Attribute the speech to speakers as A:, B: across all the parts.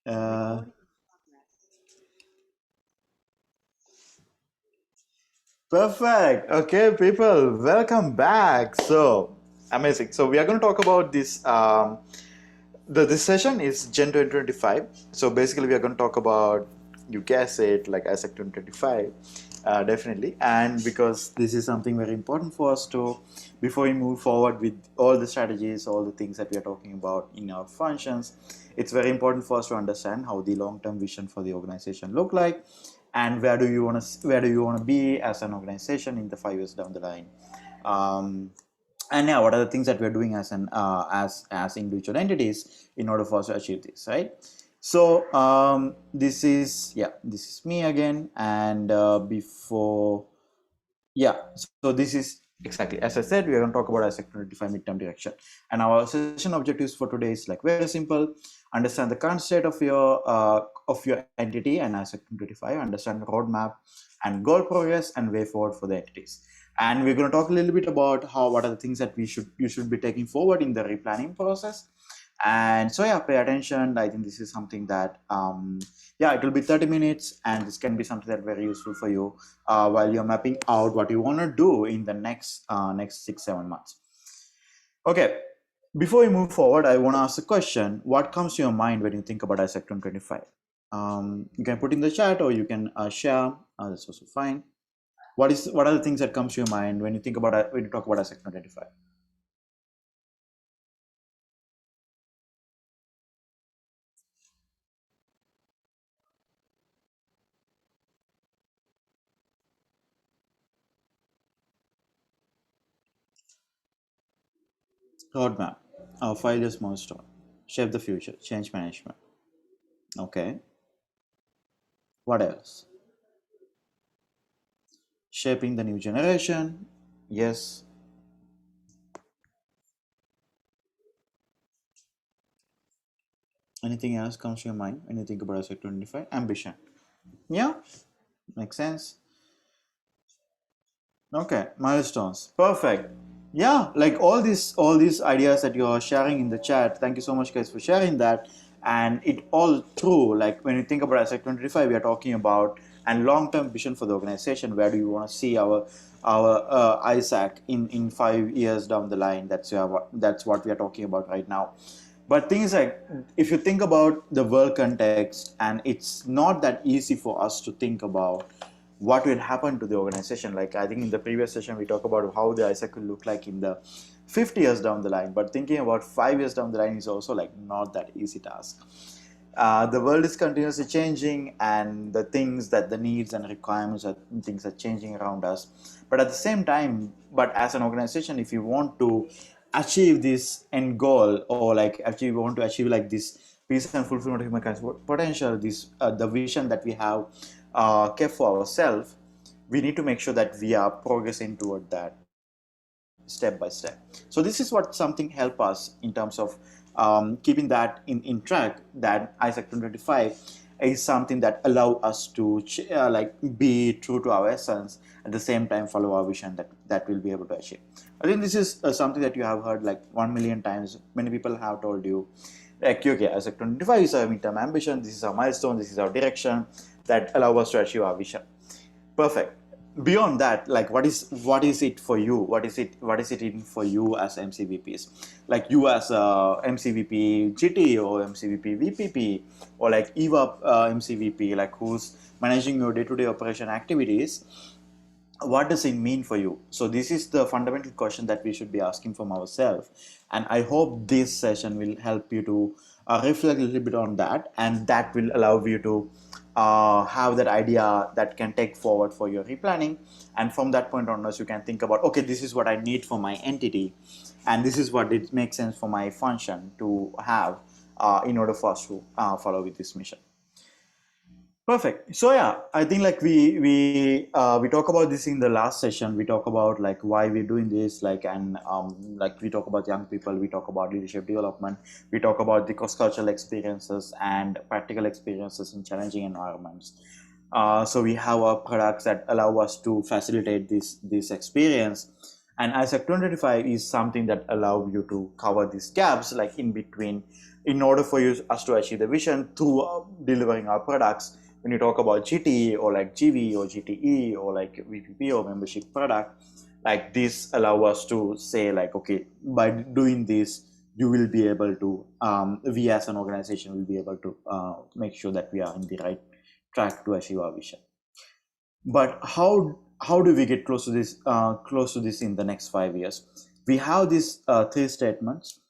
A: Uh, Perfect. Okay, people, welcome back. So amazing. So we are going to talk about this. This session is Gen 2025. So basically, we are going to talk about, you guess it, like ISAC 2025, definitely. And because this is something very important for us to, before we move forward with all the strategies, all the things that we are talking about in our functions, it's very important for us to understand how the long-term vision for the organization look like, and where do you want to be as an organization in the 5 years down the line. Um, and yeah, what are the things that we're doing as an as individual entities in order for us to achieve this, right? So this is me again, and before yeah, so this is exactly as I said, we are going to talk about ISAC 2025 midterm direction, and our session objectives for today is like very simple: understand the current state of your entity and ISAC 2025, understand the roadmap and goal progress and way forward for the entities. And we're going to talk a little bit about what are the things that you should be taking forward in the replanning process. And so yeah, pay attention. I think this is something that yeah, it will be 30 minutes, and this can be something that very useful for you while you're mapping out what you want to do in the next 6-7 months. Okay, before we move forward, I want to ask a question. What comes to your mind when you think about ISAC 2025? You can put in the chat, or you can share. That's also fine. What are the things that comes to your mind when you think about when you talk about ISAC 2025? Roadmap, our 5 years milestone, shape the future, change management. Okay, what else? Shaping the new generation. Yes. Anything else comes to your mind when you think about ISAC 2025? Ambition. Yeah, makes sense. Okay, milestones. Perfect. Yeah, like all these ideas that you're sharing in the chat. Thank you so much, guys, for sharing that. And it all true. Like when you think about ISAC 2025, we are talking about and long-term vision for the organization. Where do you want to see our ISAC in 5 years down the line? That's what we are talking about right now. But things like, if you think about the world context, and it's not that easy for us to think about what will happen to the organization. Like I think in the previous session we talked about how the ISAC will look like in the 50 years down the line, but thinking about 5 years down the line is also like not that easy task. The world is continuously changing, and the needs and requirements are things are changing around us. But at the same time, but as an organization, if you want to achieve this end goal, or like actually want to achieve like this peace and fulfillment of humankind's potential, this the vision that we have kept for ourselves, we need to make sure that we are progressing toward that step by step. So this is what something help us in terms of keeping that in track. That ISAC 2025 is something that allow us to like be true to our essence, at the same time follow our vision that we'll be able to achieve. I think this is something that you have heard like 1 million times. Many people have told you like, okay, ISAC 2025 is our midterm ambition, this is our milestone, this is our direction that allow us to achieve our vision. Perfect. Beyond that, like what is it for you? What is it in for you as MCVPs? Like you as MCVP GT or MCVP VPP, or like EVA MCVP, like who's managing your day-to-day operation activities. What does it mean for you? So this is the fundamental question that we should be asking from ourselves, and I hope this session will help you to reflect a little bit on that, and that will allow you to have that idea that can take forward for your replanning. And from that point onwards, you can think about, okay, this is what I need for my entity, and this is what it makes sense for my function to have in order for us to follow with this mission. Perfect. So yeah, I think like we talk about this in the last session. We talk about like why we're doing this, like, and like we talk about young people, we talk about leadership development, we talk about the cross-cultural experiences and practical experiences in challenging environments. So we have our products that allow us to facilitate this experience, and ISAC 2025 is something that allow you to cover these gaps, like in between in order for us to achieve the vision through delivering our products. When you talk about GT or like GV or GTE or like VPP or membership product, like this allow us to say like, okay, by doing this, you will be able to, we as an organization will be able to make sure that we are in the right track to achieve our vision. But how do we get close to this in the next 5 years? We have these three statements.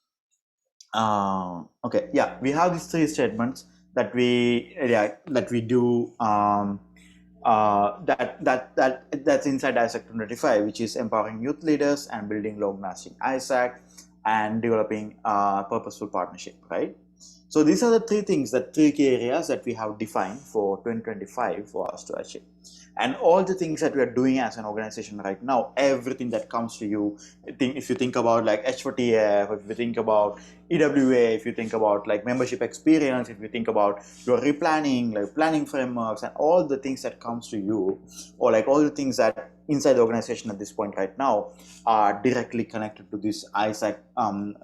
A: Okay, yeah, we have these three statements that we do, that's inside ISAC 2025, which is empowering youth leaders and building long-lasting ISAC and developing purposeful partnership, right? So these are the three things, the three key areas that we have defined for 2025 for us to achieve. And all the things that we are doing as an organization right now, everything that comes to you, if you think about like H4TF, if you think about EWA, if you think about like membership experience, if you think about your replanning, like planning frameworks, and all the things that comes to you, or like all the things that inside the organization at this point right now are directly connected to this ISAC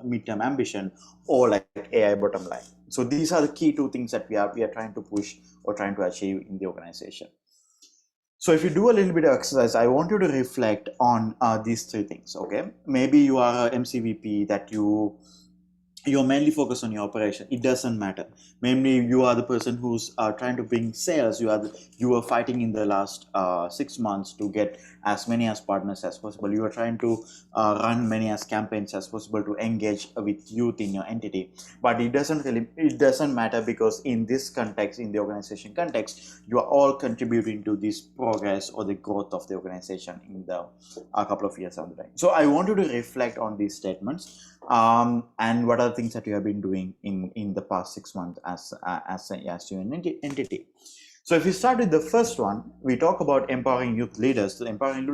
A: midterm ambition or like AI bottom line. So these are the key two things that we are trying to push or trying to achieve in the organization. So if you do a little bit of exercise, I want you to reflect on these three things, okay? Maybe you are a MCVP that you're mainly focused on your operation. It doesn't matter. Maybe you are the person who's trying to bring sales. You are fighting in the last 6 months to get as many as partners as possible. You are trying to run many as campaigns as possible to engage with youth in your entity. But it doesn't matter, because in this context, in the organization context, you are all contributing to this progress or the growth of the organization in the a couple of years down the line. So I want you to reflect on these statements. And what are the things that you have been doing in the past 6 months as your entity? So if we start with the first one, we talk about empowering youth leaders. So empowering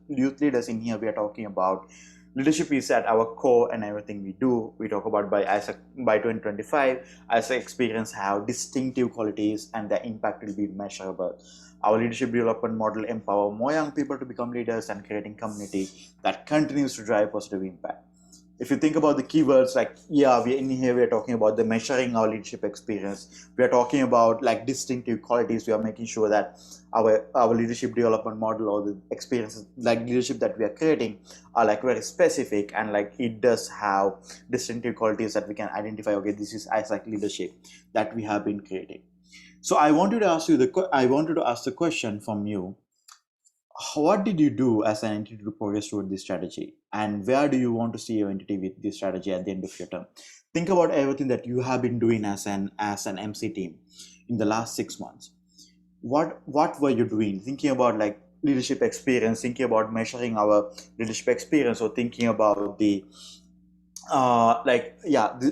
A: youth leaders in here, we are talking about leadership is at our core and everything we do. We talk about by 2025, ISAC experience have distinctive qualities and the impact will be measurable. Our leadership development model empower more young people to become leaders and creating community that continues to drive positive impact. If you think about the keywords, like, yeah, we're talking about the measuring our leadership experience. We are talking about like distinctive qualities. We are making sure that our leadership development model or the experiences, like leadership that we are creating, are like very specific, and like it does have distinctive qualities that we can identify. Okay, this is ISAC leadership that we have been creating. So I wanted to ask the question from you: what did you do as an entity to progress toward this strategy, and where do you want to see your entity with this strategy at the end of your term? Think about everything that you have been doing as an MC team in the last 6 months. What were you doing? Thinking about like leadership experience, thinking about measuring our leadership experience, or thinking about the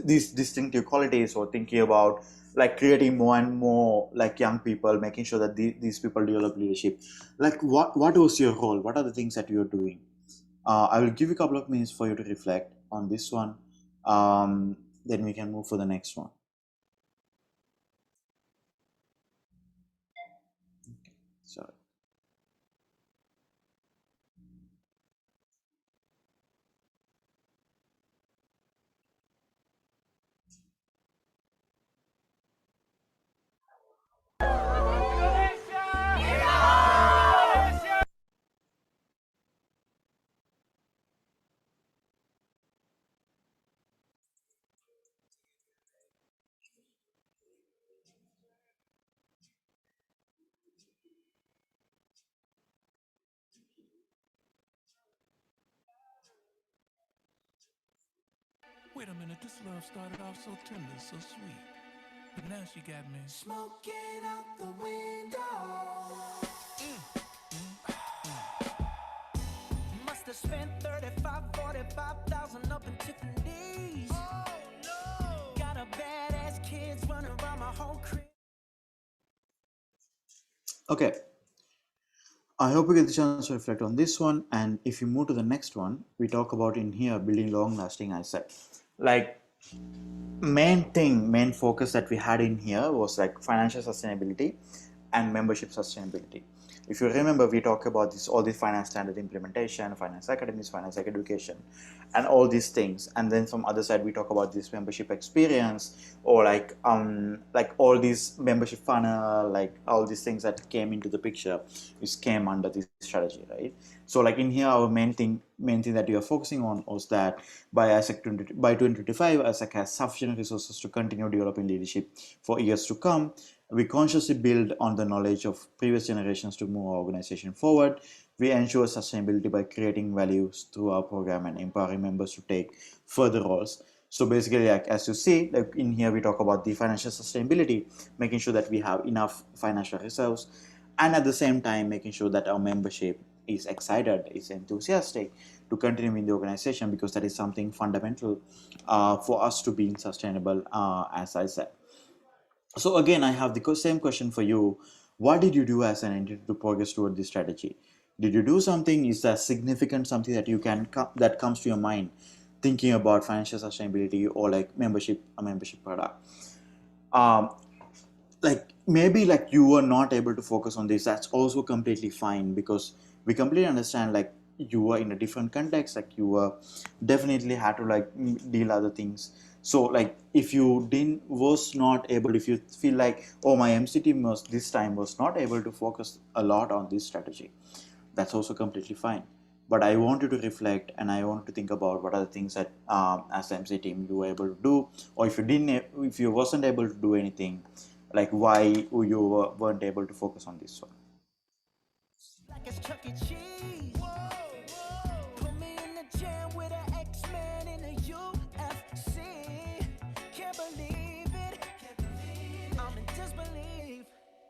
A: these distinctive qualities, or thinking about like creating more and more like young people, making sure that these people develop leadership. Like what was your role? What are the things that you're doing? I will give you a couple of minutes for you to reflect on this one. Then we can move for the next one. Sorry.
B: Wait a minute, this love started off so tender, so sweet. But now she got me smoking out the window. Must have spent 45,000 up in Tiffany's. Oh no! Got a badass kids running around my whole crib.
A: Okay. I hope you get the chance to reflect on this one. And if you move to the next one, we talk about in here building long-lasting ISAC. Like main focus that we had in here was like financial sustainability and membership sustainability. If you remember, we talk about this all the finance standard implementation, finance academies, finance education, and all these things. And then from other side, we talk about this membership experience, or like all these membership funnel, like all these things that came into the picture, which came under this strategy, right? So like in here, our main thing that we are focusing on was that by 2025, ASEC has sufficient resources to continue developing leadership for years to come. We consciously build on the knowledge of previous generations to move our organization forward. We ensure sustainability by creating values through our program and empowering members to take further roles. So basically, like as you see, like in here we talk about the financial sustainability, making sure that we have enough financial reserves, and at the same time making sure that our membership is excited, is enthusiastic to continue in the organization, because that is something fundamental for us to being sustainable, as I said. So again, I have the same question for you. What did you do as an entity to progress toward this strategy? Did you do something? Is that significant? Something that that comes to your mind, thinking about financial sustainability or like a membership product? Um, like maybe like you were not able to focus on this. That's also completely fine, because we completely understand like you were in a different context, like you were definitely had to like deal other things. So like if you didn't was not able, if you feel like, oh, my MC team was this time was not able to focus a lot on this strategy, that's also completely fine. But I want you to reflect, and I want to think about what are the things that as the MC team you were able to do, or if you wasn't able to do anything, like why you weren't able to focus on this one.
B: Like it's Chuck E. Cheese. Whoa, whoa. Put me in the jam with an X-Men in the UFC. Can't believe it. I'm in disbelief.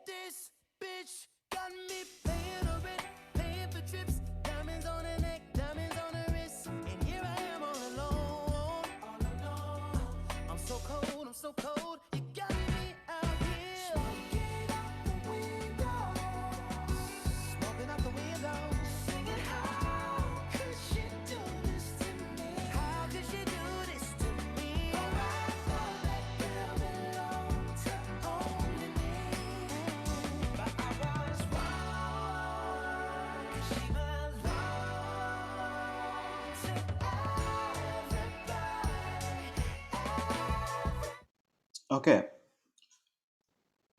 B: This bitch got me paying her rent, paying for trips, diamonds on her neck, diamonds on her wrist, and here I am all alone. All alone. I'm so cold, I'm so cold. You got me out here. Smoking out the window. Smoking out the window. Singing, how could she do this to me? How could she do this to me? Oh, I thought that girl belonged to only me. But I was wrong. 'Cause she belonged to everybody.
A: Okay,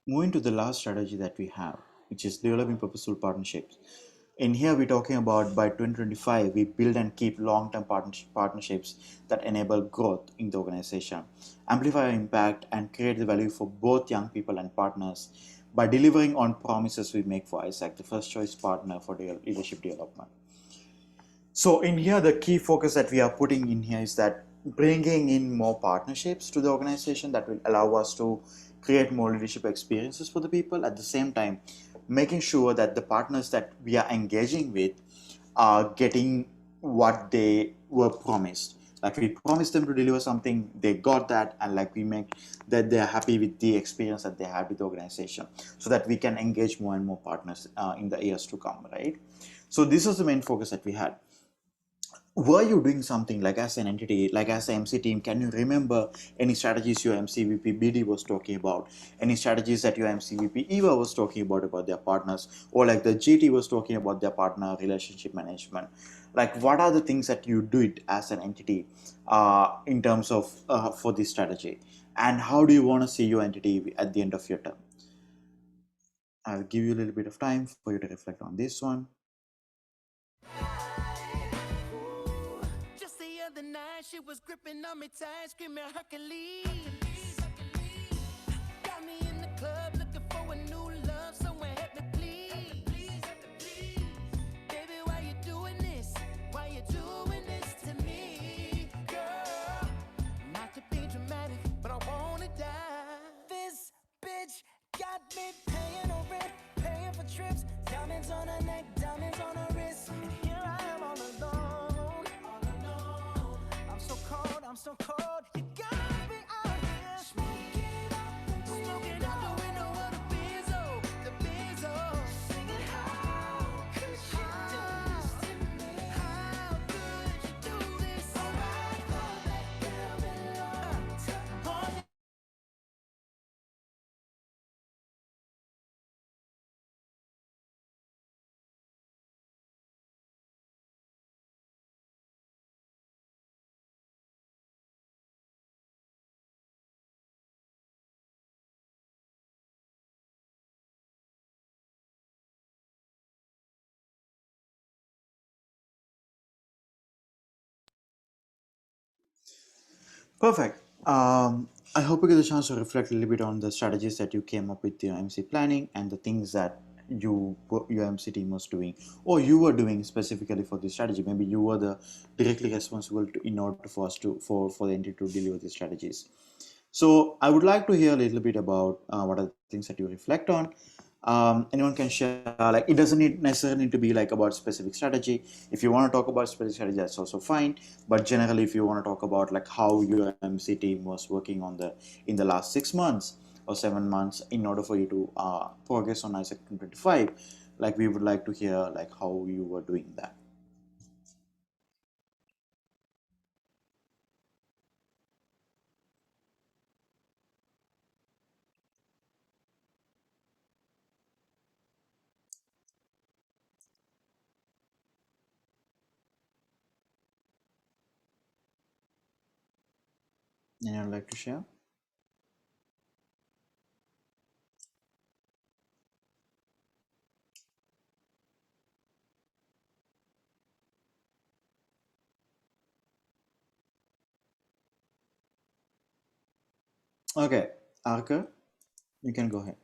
A: moving to the last strategy that we have, which is developing purposeful partnerships. In here, we're talking about by 2025, we build and keep long term partnerships that enable growth in the organization, amplify our impact, and create the value for both young people and partners by delivering on promises we make for ISAC, the first choice partner for leadership development. So in here, the key focus that we are putting in here is that bringing in more partnerships to the organization that will allow us to create more leadership experiences for the people. At the same time, making sure that the partners that we are engaging with are getting what they were promised. Like we promised them to deliver something, they got that, and like we make that they are happy with the experience that they had with the organization, so that we can engage more and more partners in the years to come, right? So this was the main focus that we had. Were you doing something like as an entity, like as an MC team? Can you remember any strategies your MCVP BD was talking about? Any strategies that your MCVP Eva was talking about their partners, or like the GT was talking about their partner relationship management? Like, what are the things that you did as an entity in terms of for this strategy? And how do you want to see your entity at the end of your term? I'll give you a little bit of time for you to reflect on this one.
B: Just the other night, she was gripping on me tight, screaming Hercules. Got me in the club looking for a new love, someone help me please. Baby, why you doing this? Why you doing this to me, girl? Not to be dramatic, but I wanna die. This bitch got me paying her rent, paying for trips, diamonds on her neck, diamonds on her wrist, and here I am all alone. I'm so cold, I'm so cold. You got me out here smoking out the window of the Benzo, the Benzo. Singing, how could she do this to me? How could you do this? Oh, I thought that girl belonged to only
A: Perfect. I hope you get a chance to reflect a little bit on the strategies that you came up with your MC planning and the things that your MC team was doing, or you were doing specifically for this strategy. Maybe you were the directly responsible in order for us to for the entity to deliver the strategies. So I would like to hear a little bit about what are the things that you reflect on. Anyone can share. Like it doesn't necessarily need to be like about specific strategy. If you want to talk about specific strategy, that's also fine. But generally, if you want to talk about like how your MC team was working on the in the last 6 months or 7 months in order for you to progress on ISAC 2025, like we would like to hear like how you were doing that. Anyone like to share? Okay, Arka, you can go ahead.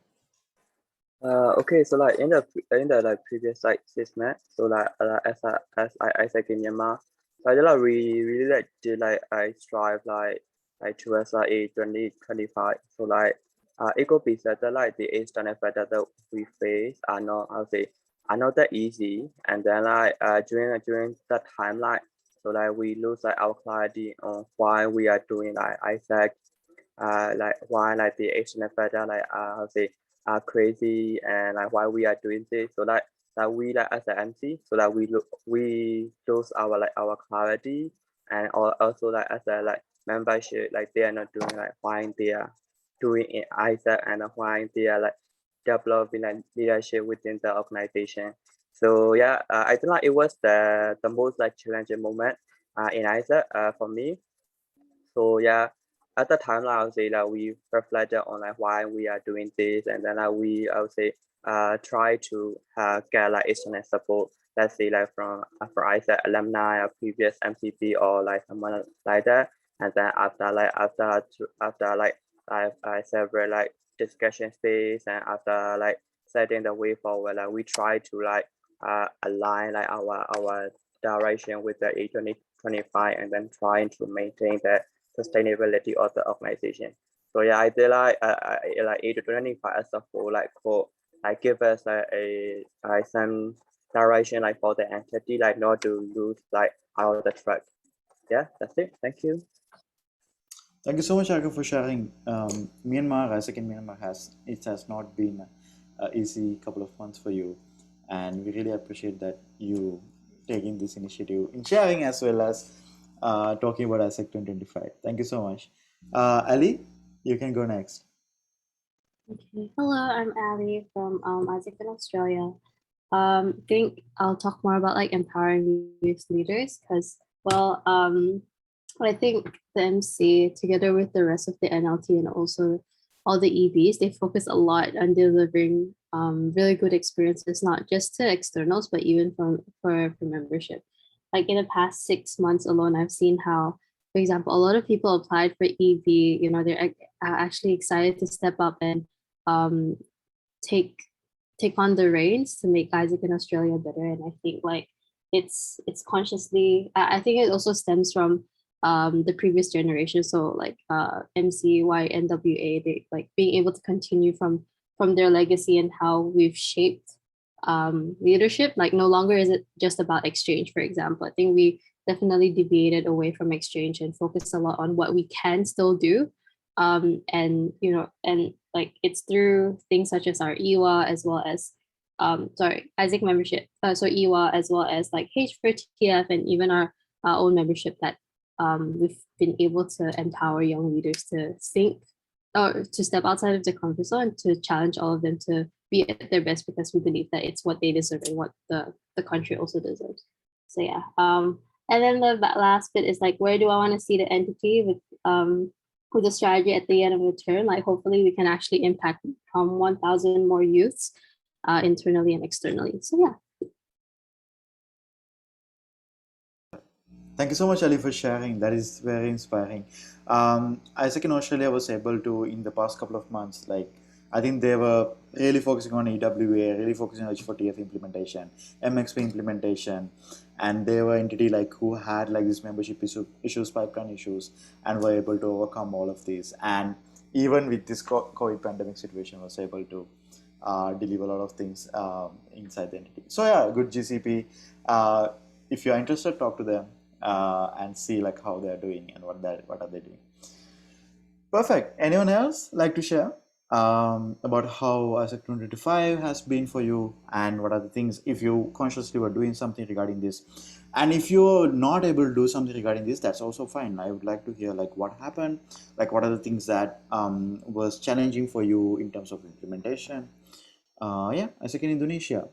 C: Okay, so like in the like previous like sysnet, so like as I said in Myanmar, so I did like we really like did like I strive like towards like a 2025. So like it could be said that like the external factor that we face are not I would say are not that easy, and then like during that time like so like we lose like our clarity on why we are doing like ISAC like why like the Asian factor like how to say are crazy and like why we are doing this so like we like as an MC so that we lose our like our clarity and also like as a like membership like they are not doing like why they are doing it either and why they are like developing like leadership within the organization. So yeah, I think like it was the most like challenging moment in Isaac for me. So yeah, at the time, like, I would say that we reflected on like why we are doing this, and then like we I would say try to get like external support. Let's say like from either alumni or previous MCP or like someone like that. And then after like I several like discussion space and after like setting the way forward, like we try to like align like our direction with the A2025 and then trying to maintain that sustainability of the organization. So yeah, I did like 8 to 25 as a whole, like for like give us like a some direction like for the entity, like not to lose like out of the track. Yeah, that's it. Thank you.
A: Thank you so much, Arka, for sharing. Myanmar, as in Myanmar, has not been an easy couple of months for you, and we really appreciate that you taking this initiative in sharing as well as talking about ASEC 2025. Thank you so much, Ali. You can go next.
D: Okay. Hello, I'm Ali from Isaac in Australia. Think I'll talk more about like empowering youth leaders because I think the MC together with the rest of the NLT and also all the EBs, they focus a lot on delivering really good experiences, not just to externals, but even for membership. Like in the past 6 months alone, I've seen how, for example, a lot of people applied for EB. You know, they're actually excited to step up and um, take take on the reins to make Isaac in Australia better. And I think like it's consciously. I think it also stems from the previous generation. So like MCY, NWA, they like being able to continue from their legacy and how we've shaped leadership. Like no longer is it just about exchange. For example, I think we definitely deviated away from exchange and focused a lot on what we can still do and you know and like it's through things such as our EWA as well as Isaac membership so EWA as well as like H for TF and even our own membership that we've been able to empower young leaders to think or to step outside of the comfort zone and to challenge all of them to be at their best because we believe that it's what they deserve and what the country also deserves. So yeah. And then the last bit is like where do I want to see the entity with the strategy at the end of the term? Like hopefully we can actually impact 1,000 more youths internally and externally. So yeah.
A: Thank you so much, Ali, for sharing. That is very inspiring. Isaac in Australia was able to, in the past couple of months, like I think they were really focusing on EWA, really focusing on H4TF implementation, MXP implementation, and they were entity like who had like these membership issues, pipeline issues, and were able to overcome all of these. And even with this COVID pandemic situation, was able to deliver a lot of things inside the entity. So yeah, good GCP. If you're interested, talk to them and see like how they're doing and what are they doing. Perfect. Anyone else like to share about how ASEC 2025 has been for you and what are the things if you consciously were doing something regarding this? And if you're not able to do something regarding this, that's also fine. I would like to hear like what happened, like what are the things that was challenging for you in terms of implementation. Yeah, ASEC in Indonesia.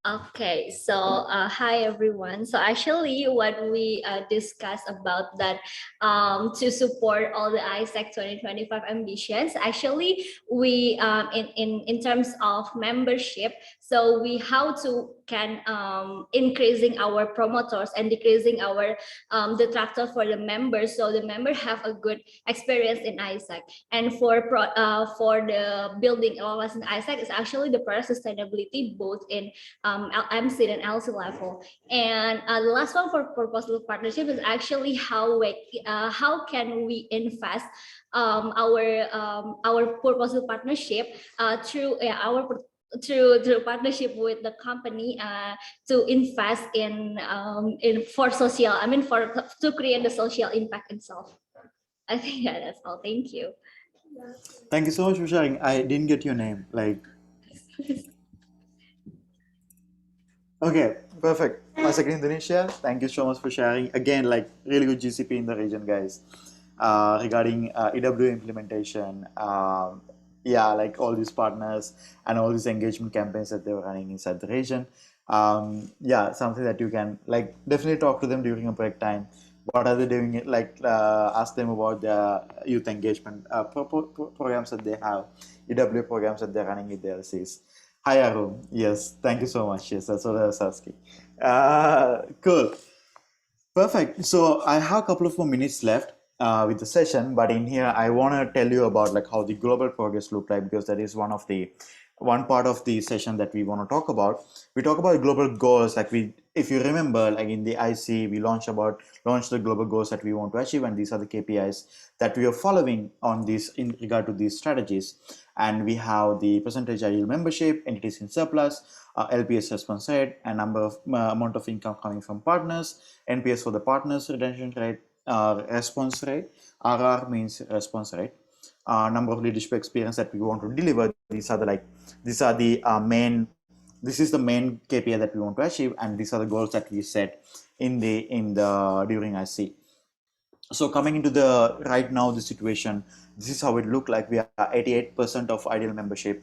E: Okay, so hi everyone. So actually, what we discussed about that to support all the ISEC 2025 ambitions, actually we in terms of membership, so we how to can increasing our promoters and decreasing our detractor for the members, so the member have a good experience in ISEC. And for the building of us in ISEC is actually the product sustainability both in MC and LC level. And the last one for purposeful partnership is actually how can we invest our purposeful partnership through through partnership with the company to invest in for social. I mean for to create the social impact itself. I think that's all. Thank you.
A: Thank you so much for sharing. I didn't get your name. Like, okay, perfect. Once again, Indonesia, thank you so much for sharing. Again, like really good GCP in the region, guys. Regarding EW implementation, yeah, like all these partners and all these engagement campaigns that they were running inside the region. Yeah, something that you can like definitely talk to them during a break time. What are they doing? Like ask them about their youth engagement programs that they have, EW programs that they're running with the LCs. Hi, Arun. Yes, thank you so much. Yes, that's what I was asking. Cool. Perfect. So I have a couple of more minutes left with the session, but in here I want to tell you about like how the global progress look like because that is one part of the session that we want to talk about. We talk about global goals, like if you remember, like in the IC, we launched the global goals that we want to achieve, and these are the KPIs that we are following on this in regard to these strategies. And we have the percentage ideal membership, entities in surplus, LPS response rate, and amount of income coming from partners, NPS for the partners, retention rate, response rate, RR means response rate, number of leadership experience that we want to deliver. These are the main. This is the main KPI that we want to achieve, and these are the goals that we set in the during IC. So coming into the right now the situation, this is how it looked like. We are 88% of ideal membership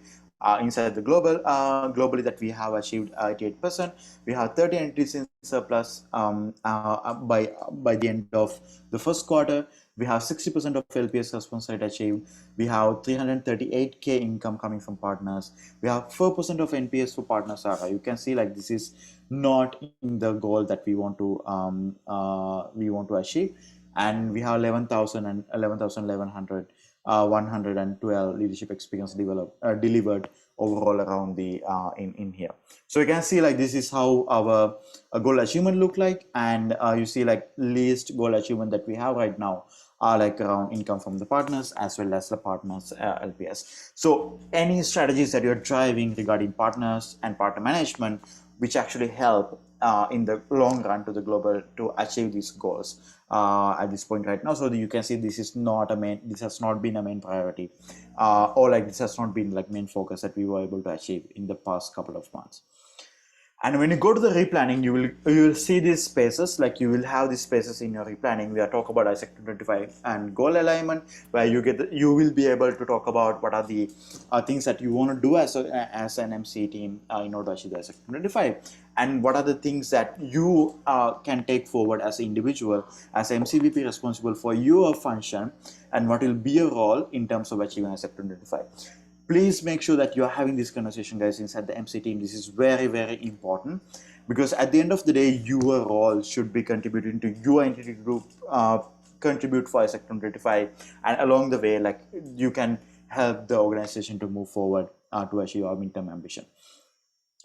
A: inside the globally that we have achieved 88%. We have 30 entities in surplus by the end of the first quarter. We have 60% of LPS response rate achieved. We have 338k income coming from partners. We have 4% of NPS for partners. You can see like this is not in the goal that we want to achieve. And we have 11,000 and 112 leadership experience delivered overall around the in here. So you can see like this is how our goal achievement look like, and you see like least goal achievement that we have right now are like around income from the partners as well as the partners LPS. So any strategies that you're driving regarding partners and partner management which actually help in the long run to the global to achieve these goals at this point right now. So you can see this has not been a main priority or like this has not been like main focus that we were able to achieve in the past couple of months. And when you go to the replanning, you will see these spaces, like you will have these spaces in your replanning. We are talking about ISEC 2025 and goal alignment, where you will be able to talk about what are the things that you want to do as an MC team in order to achieve the ISEC 2025, and what are the things that you can take forward as an individual, as MCVP responsible for your function, and what will be your role in terms of achieving ISEC 2025. please make sure that you're having this conversation, guys, inside the MC team. This is very, very important, because at the end of the day, your role should be contributing to your entity group, contribute for ISAC 2025, and along the way, like, you can help the organization to move forward to achieve our midterm ambition.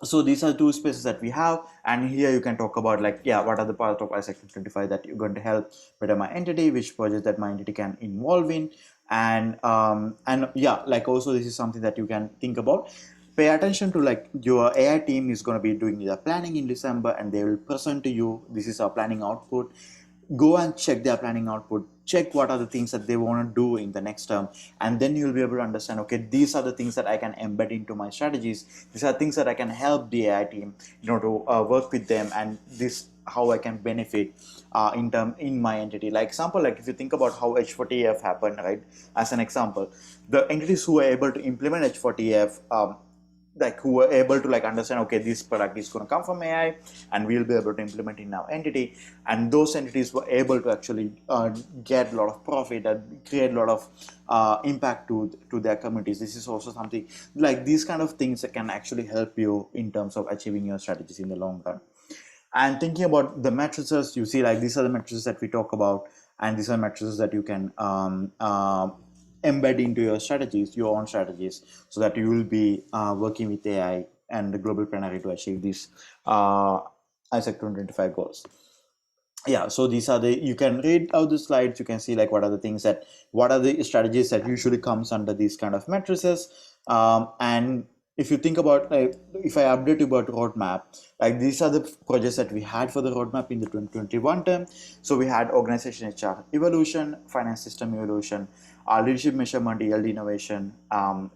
A: So these are two spaces that we have, and here you can talk about, like, yeah, what are the parts of ISAC 25 that you're going to help better my entity, which projects that my entity can involve in, and yeah, like, also this is something that you can think about. Pay attention to, like, your AI team is going to be doing the planning in December, and they will present to you, this is our planning output. Go and check their planning output, check what are the things that they want to do in the next term, and then you'll be able to understand, okay, these are the things that I can embed into my strategies, these are things that I can help the AI team, to work with them, and this how I can benefit in my entity. Like example, like if you think about how H40F happened, right, as an example, the entities who were able to implement H40F, like, who were able to, like, understand, okay, this product is going to come from AI, and we'll be able to implement in our entity, and those entities were able to actually get a lot of profit and create a lot of impact to their communities. This is also something, like, these kind of things that can actually help you in terms of achieving your strategies in the long run. And thinking about the matrices, you see, like, these are the matrices that we talk about, and these are matrices that you can embed into your strategies, your own strategies, so that you will be working with AI and the global plenary to achieve these ISAC 2025 goals. Yeah, so these are the, you can read out the slides, you can see, like, what are the things that, what are the strategies that usually comes under these kind of matrices. And if you think about, like, if I update you about roadmap, like, these are the projects that we had for the roadmap in the 2021 term. So we had organization HR evolution, finance system evolution, leadership measurement, ELD innovation,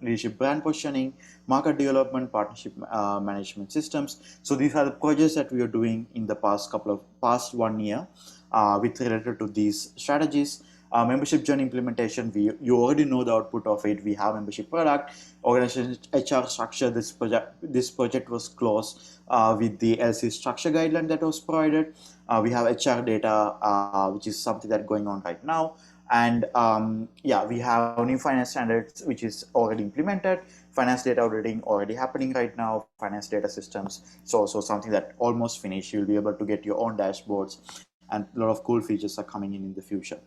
A: leadership brand positioning, market development, partnership management systems. So these are the projects that we are doing in the past 1 year with related to these strategies. Membership journey implementation, you already know the output of it. We have membership product, organization HR structure. This project was closed with the LC structure guideline that was provided. We have HR data, which is something that going on right now. And yeah, we have new finance standards, which is already implemented. Finance data auditing already happening right now. Finance data systems, it's also something that almost finished. You'll be able to get your own dashboards, and a lot of cool features are coming in the future.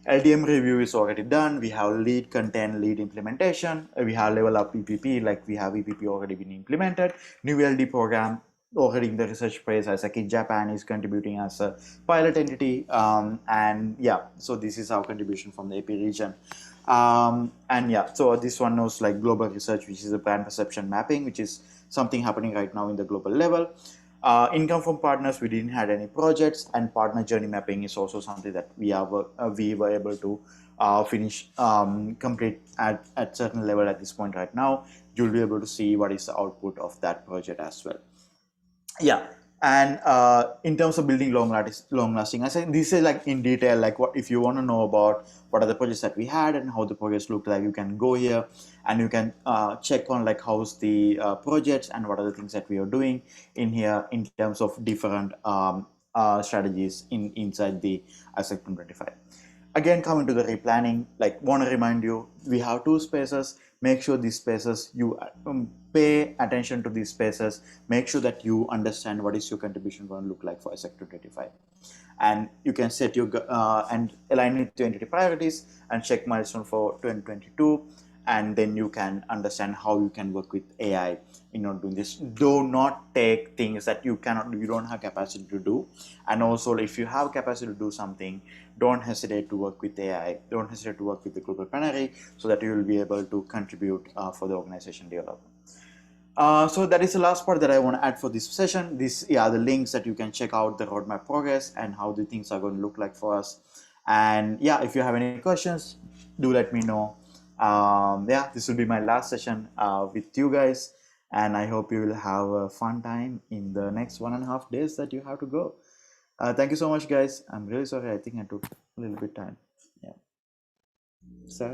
A: LDM review is already done. We have lead content, lead implementation. We have level up EPP, like we have EPP already been implemented. New LD program already in the research phase. Asaki Japan is contributing as a pilot entity. And yeah, so this is our contribution from the AP region. And yeah, so this one knows, like, global research, which is a brand perception mapping, which is something happening right now in the global level. Income from partners, we didn't had any projects, and partner journey mapping is also something that we were able to finish, complete at certain level at this point right now. You'll be able to see what is the output of that project as well. Yeah. And in terms of building long lasting, I said this is, like, in detail, like, what if you want to know about what are the projects that we had and how the projects look like, you can go here and you can check on, like, how's the projects and what are the things that we are doing in here in terms of different strategies inside the ISAC 2025. Again, coming to the replanning, like, want to remind you, we have two spaces. Make sure these spaces, you pay attention to these spaces. Make sure that you understand what is your contribution going to look like for ISAC 2025. And you can set your and align it to entity priorities and check milestone for 2022, and then you can understand how you can work with AI in order doing this. Do not take things that you don't have capacity to do. And also, if you have capacity to do something, don't hesitate to work with AI, don't hesitate to work with the global plenary, so that you will be able to contribute for the organization development. So that is the last part that I want to add for this session. These are the links that you can check out the roadmap progress and how the things are going to look like for us. And yeah, if you have any questions, do let me know. Yeah, this will be my last session with you guys, and I hope you will have a fun time in the next 1.5 days that you have to go. Thank you so much, guys. I'm really sorry. I think I took a little bit time. Yeah. So.